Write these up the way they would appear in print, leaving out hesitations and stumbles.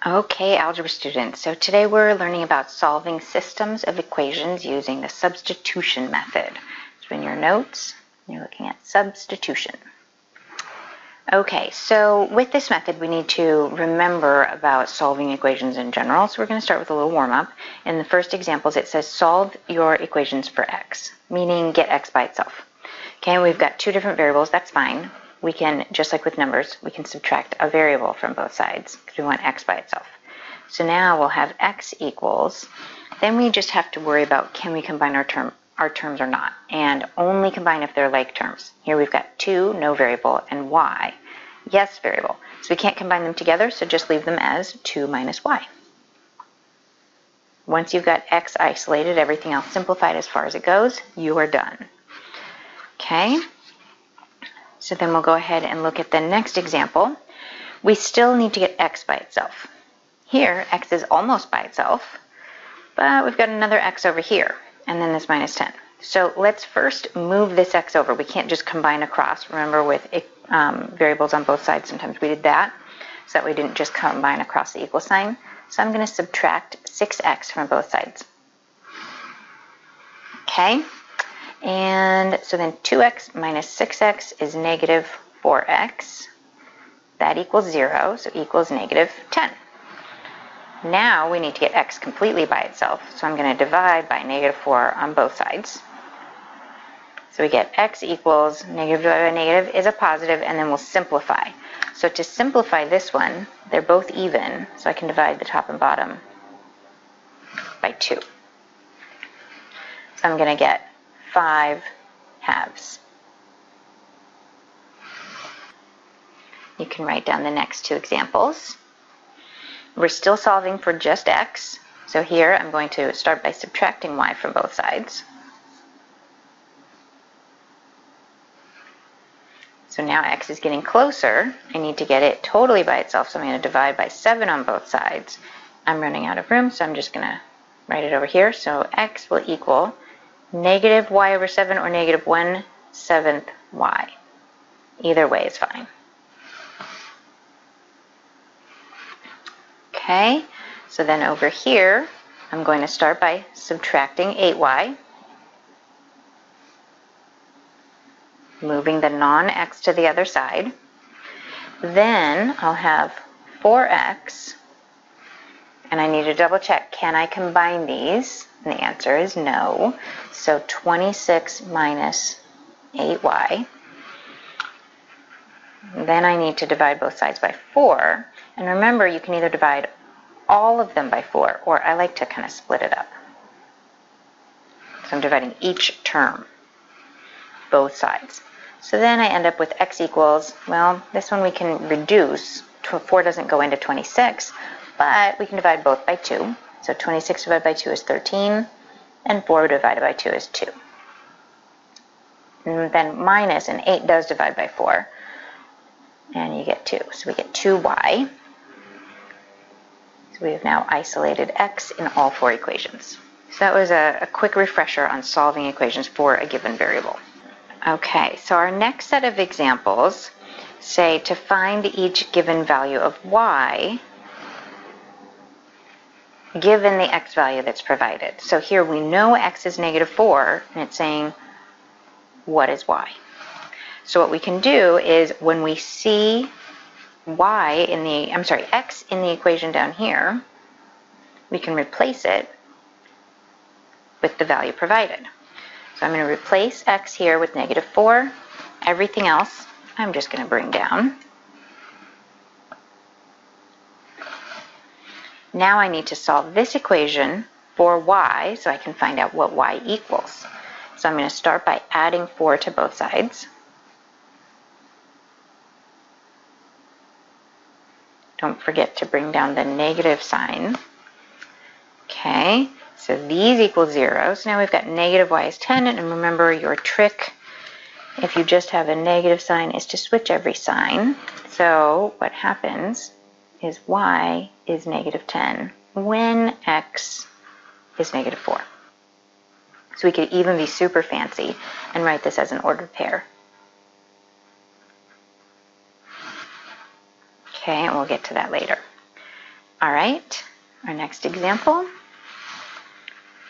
Okay, algebra students, so today we're learning about solving systems of equations using the substitution method. So in your notes, you're looking at substitution. Okay, so with this method we need to remember about solving equations in general. So we're going to start with a little warm-up. In the first examples it says solve your equations for x, meaning get x by itself. Okay, we've got two different variables, that's fine. We can, just like with numbers, we can subtract a variable from both sides because we want x by itself. So now we'll have x equals, then we just have to worry about can we combine our terms or not, and only combine if they're like terms. Here we've got 2, no variable, and y, yes variable. So we can't combine them together, so just leave them as 2 minus y. Once you've got x isolated, everything else simplified as far as it goes, you are done. Okay? So then we'll go ahead and look at the next example. We still need to get x by itself. Here, x is almost by itself, but we've got another x over here, and then this minus 10. So let's first move this x over. We can't just combine across. Remember with variables on both sides, sometimes we did that, so that we didn't just combine across the equal sign. So I'm going to subtract 6x from both sides. Okay? And so then 2x minus 6x is negative 4x. That equals 0, so equals negative 10. Now we need to get x completely by itself, so I'm going to divide by negative 4 on both sides. So we get x equals negative divided by negative is a positive, and then we'll simplify. So to simplify this one, they're both even, so I can divide the top and bottom by 2. So I'm going to get 5 halves. You can write down the next two examples. We're still solving for just x, so here I'm going to start by subtracting y from both sides. So now x is getting closer. I need to get it totally by itself, so I'm going to divide by 7 on both sides. I'm running out of room, so I'm just going to write it over here. So x will equal negative y over 7 or negative 1/7 y. Either way is fine. Okay, so then over here, I'm going to start by subtracting 8y, moving the non-x to the other side. Then I'll have 4x, and I need to double check, can I combine these? And the answer is no. So 26 minus 8y. Then I need to divide both sides by 4. And remember, you can either divide all of them by 4, or I like to kind of split it up. So I'm dividing each term, both sides. So then I end up with x equals, well, this one we can reduce. 4 doesn't go into 26, but we can divide both by 2. So 26 divided by 2 is 13, and 4 divided by 2 is 2. And then minus, and 8 does divide by 4, and you get 2. So we get 2y. So we have now isolated x in all 4 equations. So that was a quick refresher on solving equations for a given variable. Okay, so our next set of examples say to find each given value of y given the x value that's provided. So here we know x is negative 4, and it's saying what is y? So what we can do is when we see x in the equation down here, we can replace it with the value provided. So I'm going to replace x here with negative 4. Everything else I'm just going to bring down. Now I need to solve this equation for y so I can find out what y equals. So I'm going to start by adding 4 to both sides. Don't forget to bring down the negative sign. Okay, so these equal 0. So now we've got negative y is 10, and remember your trick, if you just have a negative sign, is to switch every sign. So what happens is y is negative 10 when x is negative 4. So we could even be super fancy and write this as an ordered pair. Okay, and we'll get to that later. All right, our next example,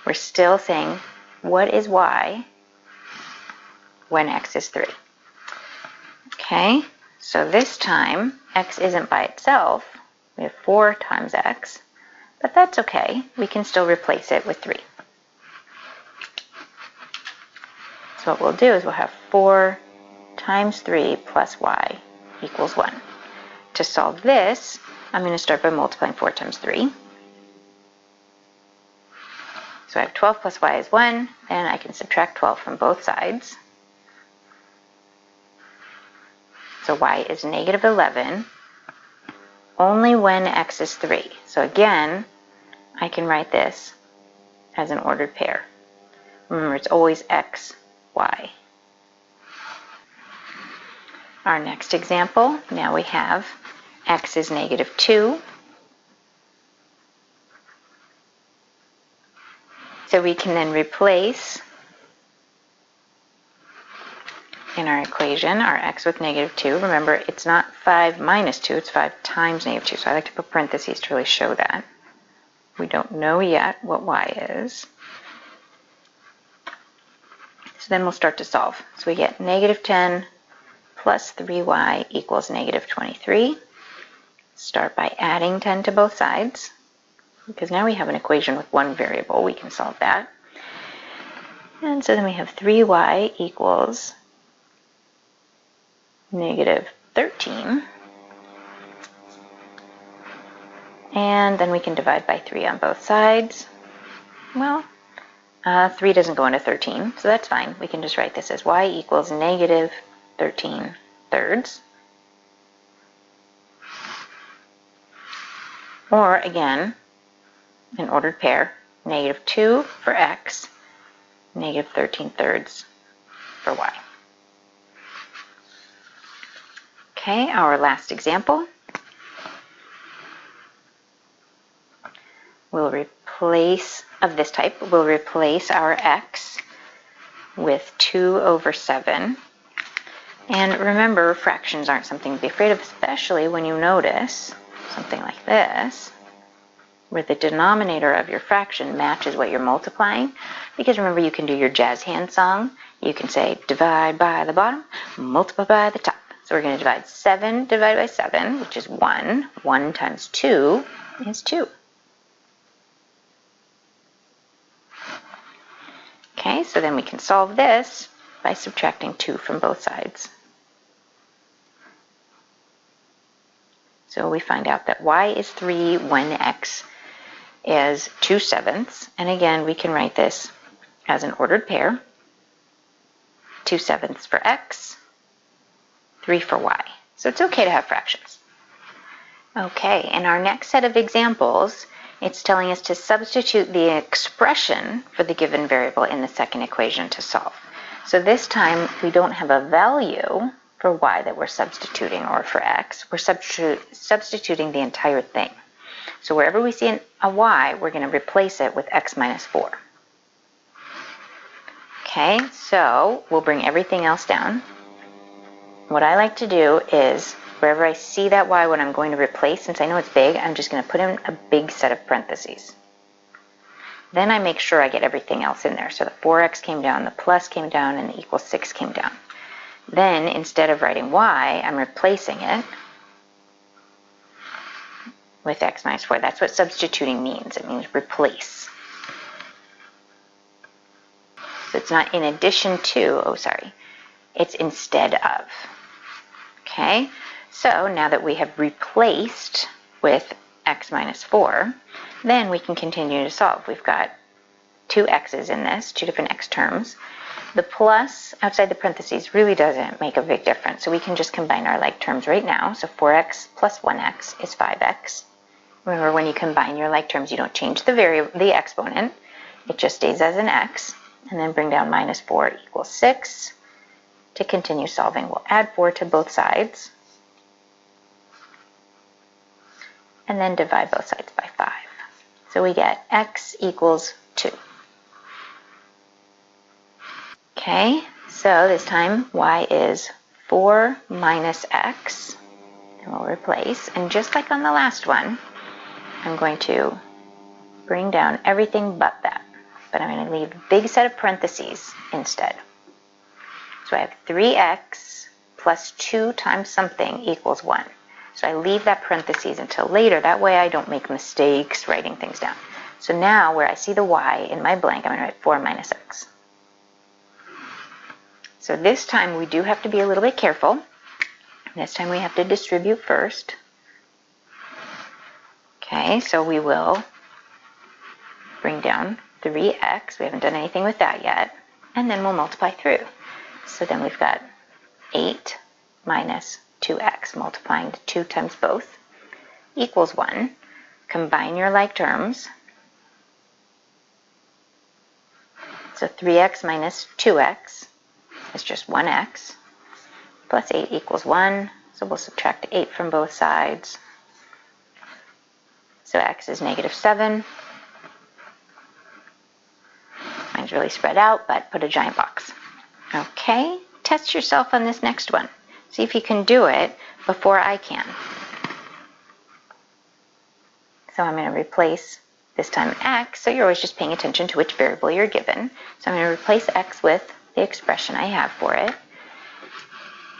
we're still saying, what is y when x is 3? Okay, so this time, x isn't by itself. We have 4 times x, but that's okay. We can still replace it with 3. So what we'll do is we'll have 4 times 3 plus y equals 1. To solve this, I'm going to start by multiplying 4 times 3. So I have 12 plus y is 1, and I can subtract 12 from both sides. So y is negative 11 only when x is 3. So again, I can write this as an ordered pair. Remember, it's always x, y. Our next example, now we have x is negative 2. So we can then replace in our equation our x with negative 2. Remember, it's not 5 minus 2, it's 5 times negative 2. So I like to put parentheses to really show that. We don't know yet what y is. So then we'll start to solve. So we get negative 10 plus 3y equals negative 23. Start by adding 10 to both sides, because now we have an equation with one variable. We can solve that. And so then we have 3y equals negative 13. And then we can divide by 3 on both sides. Well, 3 doesn't go into 13, so that's fine. We can just write this as y equals negative 13 thirds. Or again, an ordered pair, negative 2 for x, negative 13 thirds for y. Okay, our last example. We'll replace, of this type, we'll replace our x with 2 over 7. And remember, fractions aren't something to be afraid of, especially when you notice something like this, where the denominator of your fraction matches what you're multiplying. Because remember, you can do your jazz hand song. You can say, divide by the bottom, multiply by the top. So we're going to divide 7 divided by 7, which is 1. 1 times 2 is 2. Okay, so then we can solve this by subtracting 2 from both sides. So we find out that y is 3 when x is 2/7. And again, we can write this as an ordered pair. 2/7 for x, 3 for y. So it's okay to have fractions. Okay, in our next set of examples, it's telling us to substitute the expression for the given variable in the second equation to solve. So this time, we don't have a value for y that we're substituting, or for x. We're substituting the entire thing. So wherever we see a y, we're going to replace it with x minus 4. Okay, so we'll bring everything else down. What I like to do is, wherever I see that y, what I'm going to replace, since I know it's big, I'm just going to put in a big set of parentheses. Then I make sure I get everything else in there. So the 4x came down, the plus came down, and the equals 6 came down. Then, instead of writing y, I'm replacing it with x minus 4. That's what substituting means. It means replace. So it's not in addition to, it's instead of. Okay, so now that we have replaced with x minus 4, then we can continue to solve. We've got 2 x's in this, 2 different x terms. The plus outside the parentheses really doesn't make a big difference, so we can just combine our like terms right now. So 4x plus 1x is 5x. Remember, when you combine your like terms, you don't change the exponent. It just stays as an x. And then bring down minus 4 equals 6. To continue solving, we'll add 4 to both sides. And then divide both sides by 5. So we get x equals 2. Okay, so this time y is 4 minus x. And we'll replace. And just like on the last one, I'm going to bring down everything but that. But I'm going to leave a big set of parentheses instead. So I have 3x plus 2 times something equals 1. So I leave that parentheses until later. That way I don't make mistakes writing things down. So now where I see the y in my blank, I'm going to write 4 minus x. So this time we do have to be a little bit careful. This time we have to distribute first. Okay, so we will bring down 3x. We haven't done anything with that yet. And then we'll multiply through. So then we've got 8 minus 2x, multiplying to 2 times both, equals 1. Combine your like terms. So 3x minus 2x is just 1x, plus 8 equals 1. So we'll subtract 8 from both sides. So x is negative 7. Mine's really spread out, but put a giant box. Okay, test yourself on this next one. See if you can do it before I can. So I'm going to replace this time x, so you're always just paying attention to which variable you're given. So I'm going to replace x with the expression I have for it.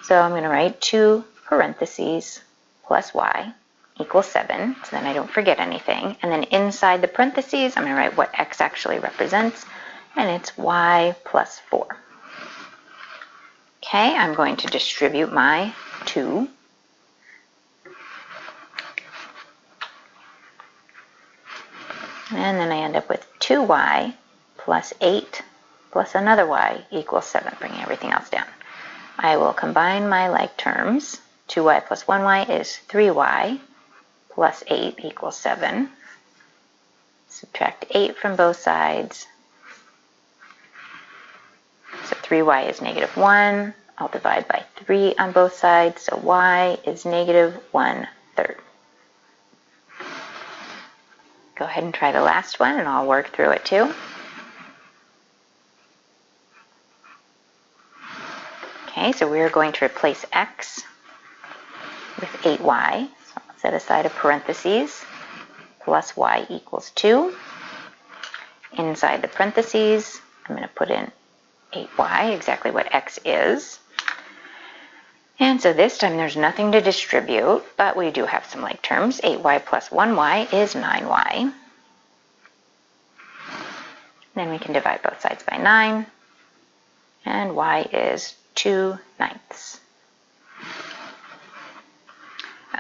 So I'm going to write 2 parentheses plus y equals 7, so then I don't forget anything. And then inside the parentheses, I'm going to write what x actually represents, and it's y plus 4. Okay, I'm going to distribute my 2. And then I end up with 2y plus 8 plus another y equals 7, bringing everything else down. I will combine my like terms. 2y plus 1y is 3y plus 8 equals 7. Subtract 8 from both sides. So 3y is negative 1. I'll divide by 3 on both sides, so y is negative 1/3. Go ahead and try the last one, and I'll work through it too. Okay, so we're going to replace x with 8y. So I'll set aside a parentheses, plus y equals 2. Inside the parentheses, I'm going to put in 8y, exactly what x is. And so this time there's nothing to distribute, but we do have some like terms. 8y plus 1y is 9y. Then we can divide both sides by 9. And y is 2/9.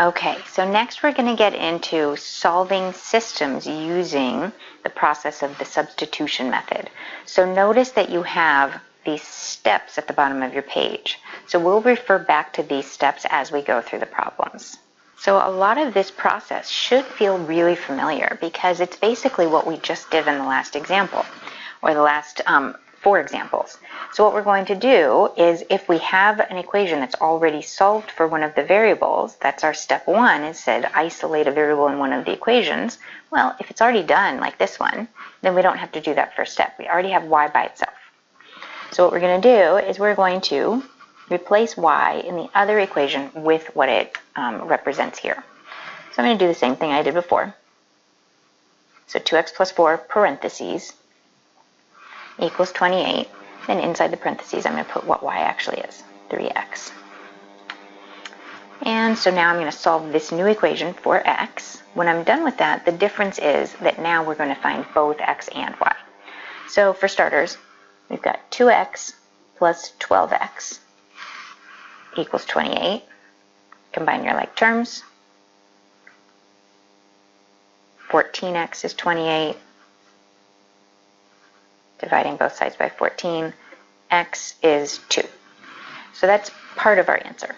Okay, so next we're going to get into solving systems using the process of the substitution method. So notice that you have these steps at the bottom of your page. So we'll refer back to these steps as we go through the problems. So a lot of this process should feel really familiar because it's basically what we just did in the last example, or the last 4 examples. So what we're going to do is, if we have an equation that's already solved for one of the variables, that's our step 1, is said isolate a variable in one of the equations. Well, if it's already done, like this one, then we don't have to do that first step. We already have y by itself. So what we're going to do is we're going to replace y in the other equation with what it represents here. So I'm going to do the same thing I did before. So 2x plus 4 parentheses equals 28. Then inside the parentheses, I'm going to put what y actually is, 3x. And so now I'm going to solve this new equation for x. When I'm done with that, the difference is that now we're going to find both x and y. So for starters, we've got 2x plus 12x equals 28. Combine your like terms. 14x is 28. Dividing both sides by 14, x is 2. So that's part of our answer.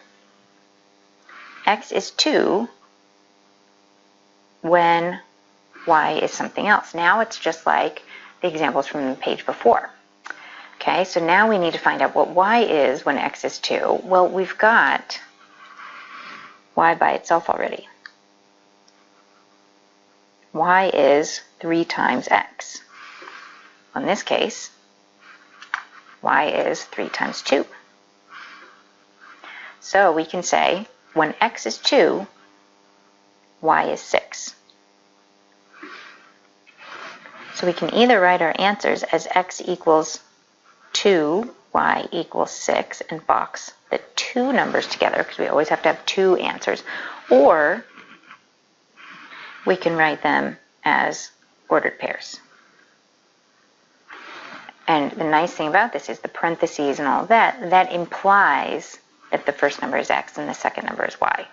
X is 2 when y is something else. Now it's just like the examples from the page before. Okay, so now we need to find out what y is when x is 2. Well, we've got y by itself already. Y is 3 times x. In this case, y is 3 times 2. So we can say when x is 2, y is 6. So we can either write our answers as x equals 2, y equals 6, and box the two numbers together, because we always have to have two answers, or we can write them as ordered pairs. And the nice thing about this is the parentheses and all of that, that implies that the first number is x and the second number is y.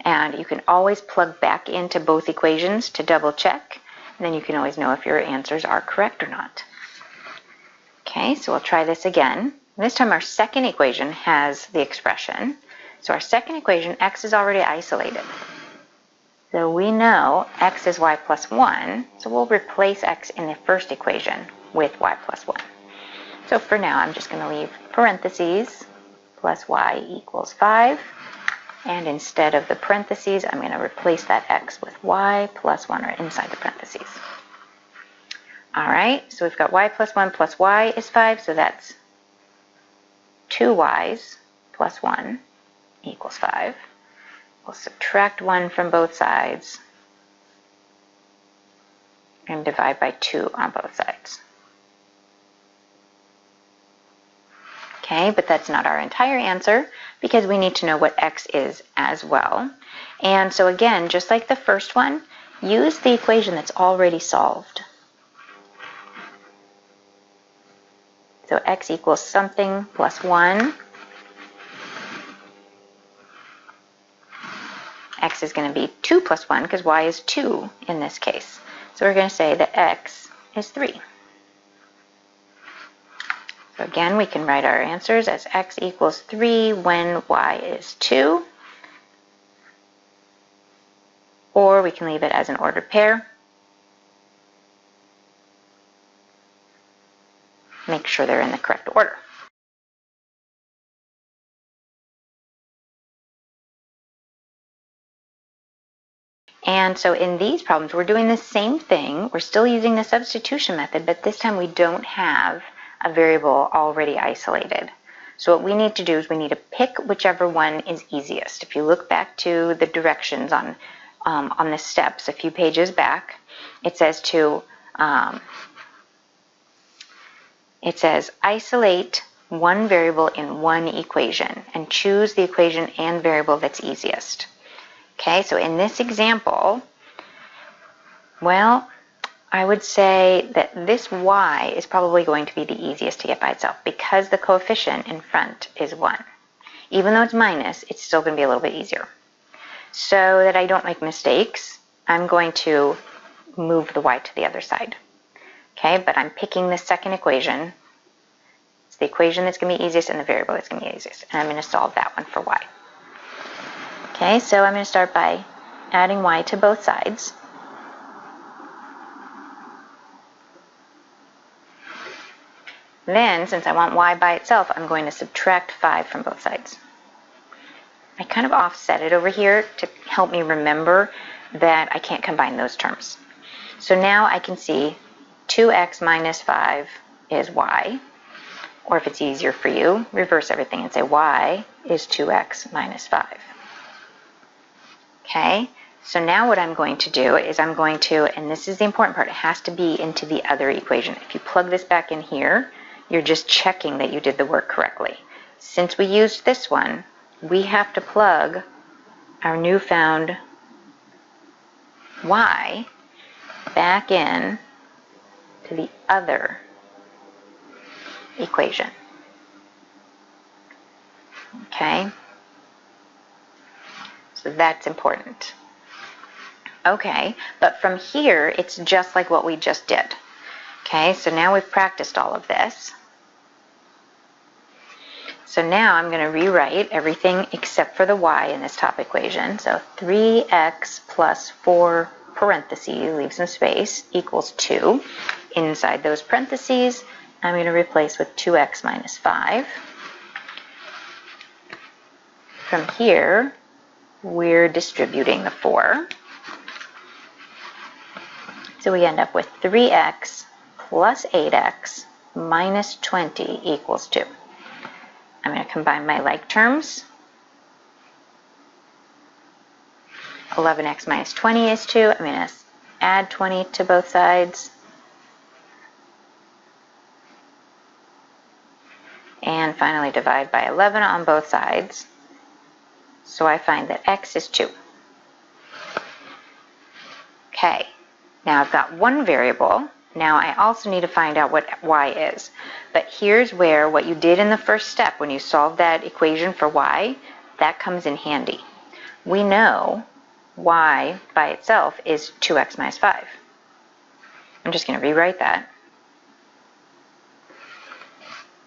And you can always plug back into both equations to double check, and then you can always know if your answers are correct or not. Okay, so we'll try this again. This time our second equation has the expression. So our second equation, x is already isolated. So we know x is y plus 1, so we'll replace x in the first equation with y plus 1. So for now, I'm just going to leave parentheses plus y equals 5. And instead of the parentheses, I'm going to replace that x with y plus 1 right inside the parentheses. All right, so we've got y plus 1 plus y is 5, so that's 2y's plus 1 equals 5. We'll subtract 1 from both sides and divide by 2 on both sides. Okay, but that's not our entire answer because we need to know what x is as well. And so again, just like the first one, use the equation that's already solved. So x equals something plus 1. X is going to be 2 plus 1 because y is 2 in this case. So we're going to say that x is 3. So again, we can write our answers as x equals 3 when y is 2. Or we can leave it as an ordered pair. Make sure they're in the correct order. And so in these problems, we're doing the same thing. We're still using the substitution method, but this time we don't have a variable already isolated. So what we need to do is we need to pick whichever one is easiest. If you look back to the directions on the steps a few pages back, it says isolate one variable in one equation and choose the equation and variable that's easiest. Okay, so in this example, well, I would say that this y is probably going to be the easiest to get by itself because the coefficient in front is 1. Even though it's minus, it's still going to be a little bit easier. So that I don't make mistakes, I'm going to move the y to the other side. Okay, but I'm picking the second equation. It's the equation that's going to be easiest and the variable that's going to be easiest. And I'm going to solve that one for y. Okay, so I'm going to start by adding y to both sides. Then, since I want y by itself, I'm going to subtract 5 from both sides. I kind of offset it over here to help me remember that I can't combine those terms. So now I can see 2x minus 5 is y. Or if it's easier for you, reverse everything and say y is 2x minus 5. Okay, so now what I'm going to do is I'm going to, and this is the important part, it has to be into the other equation. If you plug this back in here, you're just checking that you did the work correctly. Since we used this one, we have to plug our newfound y back in to the other equation. Okay, so that's important. Okay, but from here, it's just like what we just did. Okay, so now we've practiced all of this. So now I'm going to rewrite everything except for the y in this top equation. So 3x plus 4 parentheses, leave some space, equals 2. Inside those parentheses, I'm going to replace with 2x minus 5. From here, we're distributing the 4. So we end up with 3x plus 8x minus 20 equals 2. I'm going to combine my like terms. 11x minus 20 is 2. I'm going to add 20 to both sides. And finally divide by 11 on both sides. So I find that x is 2. Okay, now I've got one variable. Now I also need to find out what y is. But here's where what you did in the first step when you solved that equation for y, that comes in handy. We know y by itself is 2x minus 5. I'm just going to rewrite that.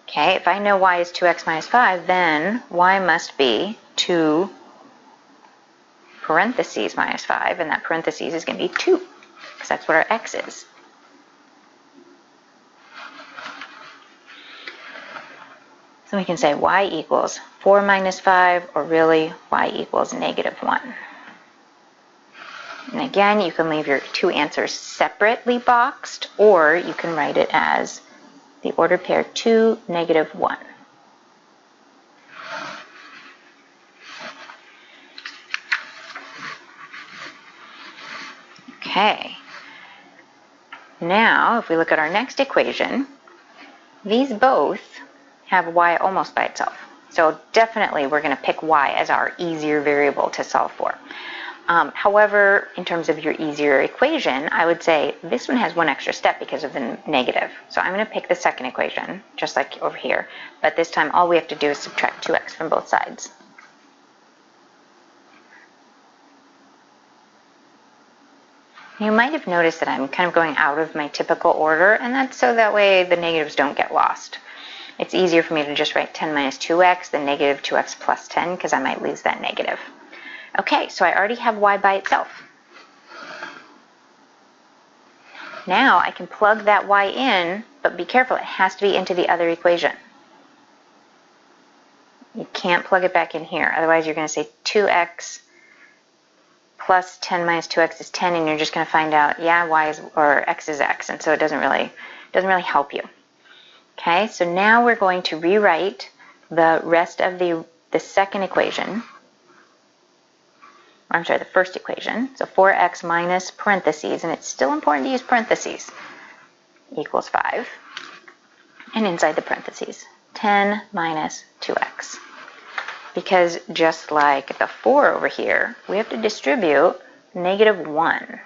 Okay, if I know y is 2x minus 5, then y must be 2 parentheses minus 5, and that parentheses is going to be 2, because that's what our x is. So we can say y equals 4 minus 5, or really y equals negative 1. And again, you can leave your two answers separately boxed, or you can write it as the ordered pair 2, negative 1. Okay. Now, if we look at our next equation, these both have y almost by itself. So definitely we're going to pick y as our easier variable to solve for. However, in terms of your easier equation, I would say this one has one extra step because of the negative. So I'm going to pick the second equation, just like over here. But this time all we have to do is subtract 2x from both sides. You might have noticed that I'm kind of going out of my typical order, and that's so that way the negatives don't get lost. It's easier for me to just write 10 minus 2x than negative 2x plus 10, because I might lose that negative. Okay, so I already have y by itself. Now I can plug that y in, but be careful, it has to be into the other equation. You can't plug it back in here, otherwise you're going to say 2x plus 10 minus 2x is 10, and you're just going to find out, yeah, y is, or x is x, and so it doesn't really help you. Okay, so now we're going to rewrite the rest of the second equation. I'm sorry, the first equation. So 4x minus parentheses, and it's still important to use parentheses, equals 5. And inside the parentheses, 10 minus 2x. Because just like the 4 over here, we have to distribute negative 1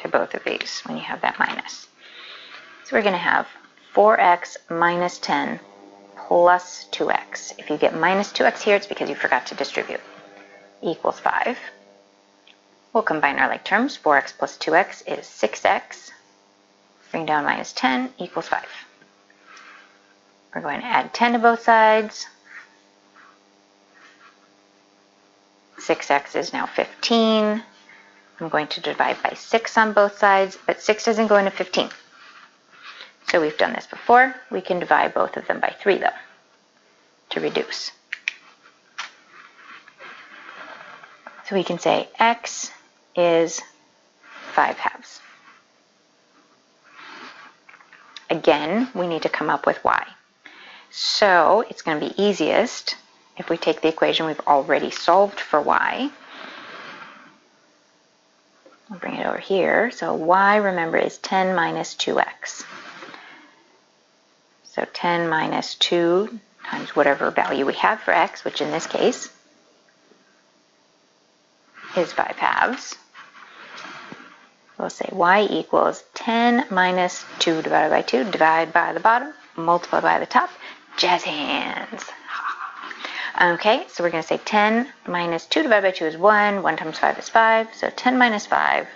to both of these when you have that minus. So we're going to have 4x minus 10 plus 2x. If you get minus 2x here, it's because you forgot to distribute. Equals 5. We'll combine our like terms. 4x plus 2x is 6x. Bring down minus 10 equals 5. We're going to add 10 to both sides. 6x is now 15. I'm going to divide by 6 on both sides, but 6 doesn't go into 15. So we've done this before. We can divide both of them by 3 though, to reduce. So we can say x is 5/2. Again, we need to come up with y. So it's going to be easiest if we take the equation we've already solved for y. I'll bring it over here. So y, remember, is 10 minus 2x. So 10 minus 2 times whatever value we have for x, which in this case is 5/2. We'll say y equals 10 minus 2 divided by 2, divide by the bottom, multiply by the top, jazz hands. Okay, so we're going to say 10 minus 2 divided by 2 is 1, 1 times 5 is 5, so 10 minus 5,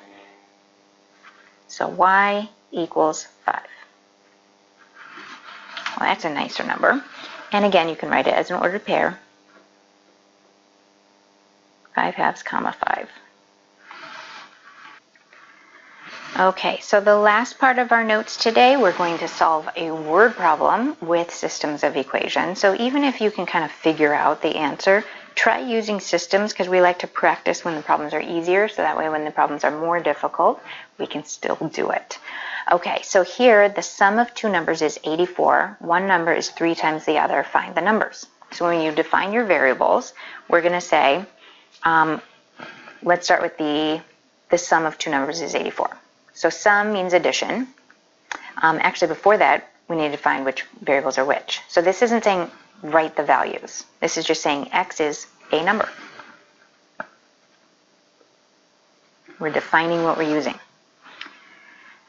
so y equals 5. Well, that's a nicer number. And again, you can write it as an ordered pair, 5/2, comma 5. Okay, so the last part of our notes today, we're going to solve a word problem with systems of equations. So even if you can kind of figure out the answer, try using systems, because we like to practice when the problems are easier, so that way when the problems are more difficult, we can still do it. Okay, so here the sum of two numbers is 84. One number is 3 times the other. Find the numbers. So when you define your variables, we're going to say let's start with the sum of two numbers is 84. So sum means addition. Actually, before that, we need to find which variables are which. So this isn't saying write the values. This is just saying x is a number. We're defining what we're using.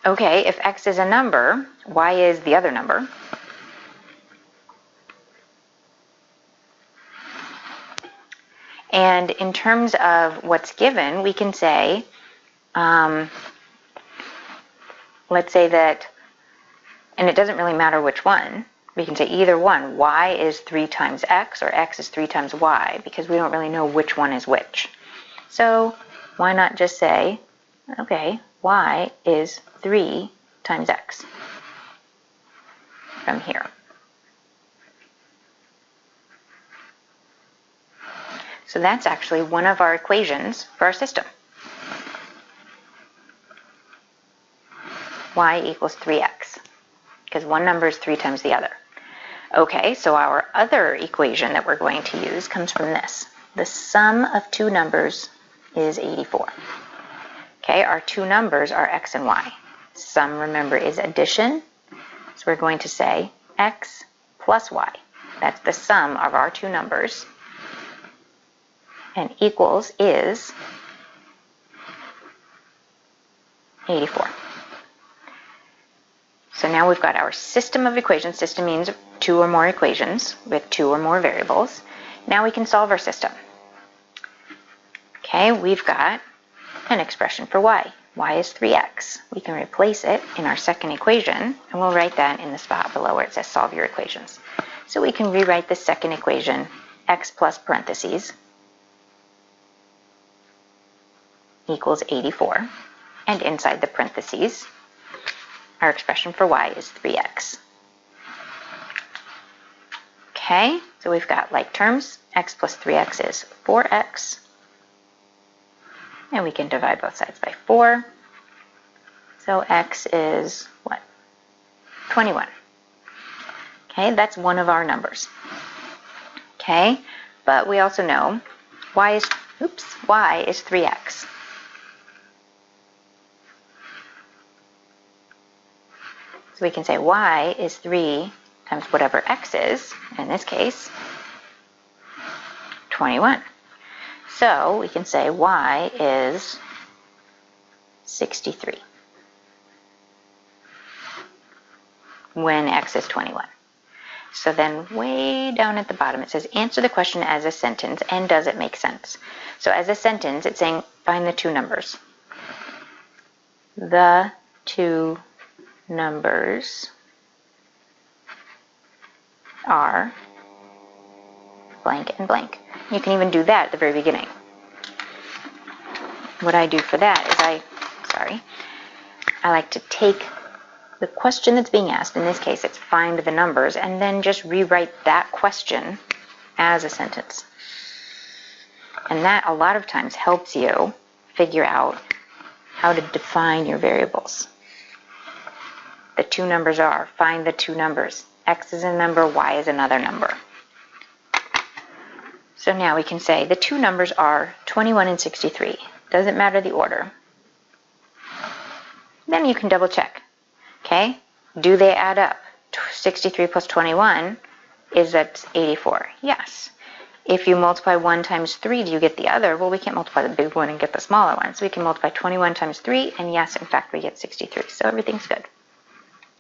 Okay, if x is a number, y is the other number. And in terms of what's given, we can say, let's say that, and it doesn't really matter which one, we can say either one, y is 3 times x or x is 3 times y, because we don't really know which one is which. So why not just say, okay, y is 3 times x from here. So that's actually one of our equations for our system. Y equals 3x, because one number is 3 times the other. Okay, so our other equation that we're going to use comes from this. The sum of two numbers is 84. Okay, our two numbers are x and y. Sum, remember, is addition. So we're going to say x plus y. That's the sum of our two numbers. And equals is 84. So now we've got our system of equations. System means two or more equations with two or more variables. Now we can solve our system. Okay, we've got an expression for y. Y is 3x. We can replace it in our second equation, and we'll write that in the spot below where it says solve your equations. So we can rewrite the second equation, x plus parentheses equals 84, and inside the parentheses, our expression for y is 3x. Okay, so we've got like terms. X plus 3x is 4x. And we can divide both sides by 4. So x is what? 21. Okay, that's one of our numbers. Okay, but we also know y is 3x. So we can say y is 3 times whatever x is, in this case, 21. So we can say y is 63 when x is 21. So then way down at the bottom it says answer the question as a sentence and does it make sense? So as a sentence it's saying find the two numbers. The two numbers are blank and blank. You can even do that at the very beginning. What I do for that is I like to take the question that's being asked, in this case it's find the numbers, and then just rewrite that question as a sentence. And that a lot of times helps you figure out how to define your variables. The two numbers are, find the two numbers. X is a number, y is another number. So now we can say the two numbers are 21 and 63. Doesn't matter the order. Then you can double check. Okay, do they add up? 63 plus 21, is that 84? Yes. If you multiply 1 times 3, do you get the other? Well, we can't multiply the big one and get the smaller one. So we can multiply 21 times 3, and yes, in fact, we get 63. So everything's good.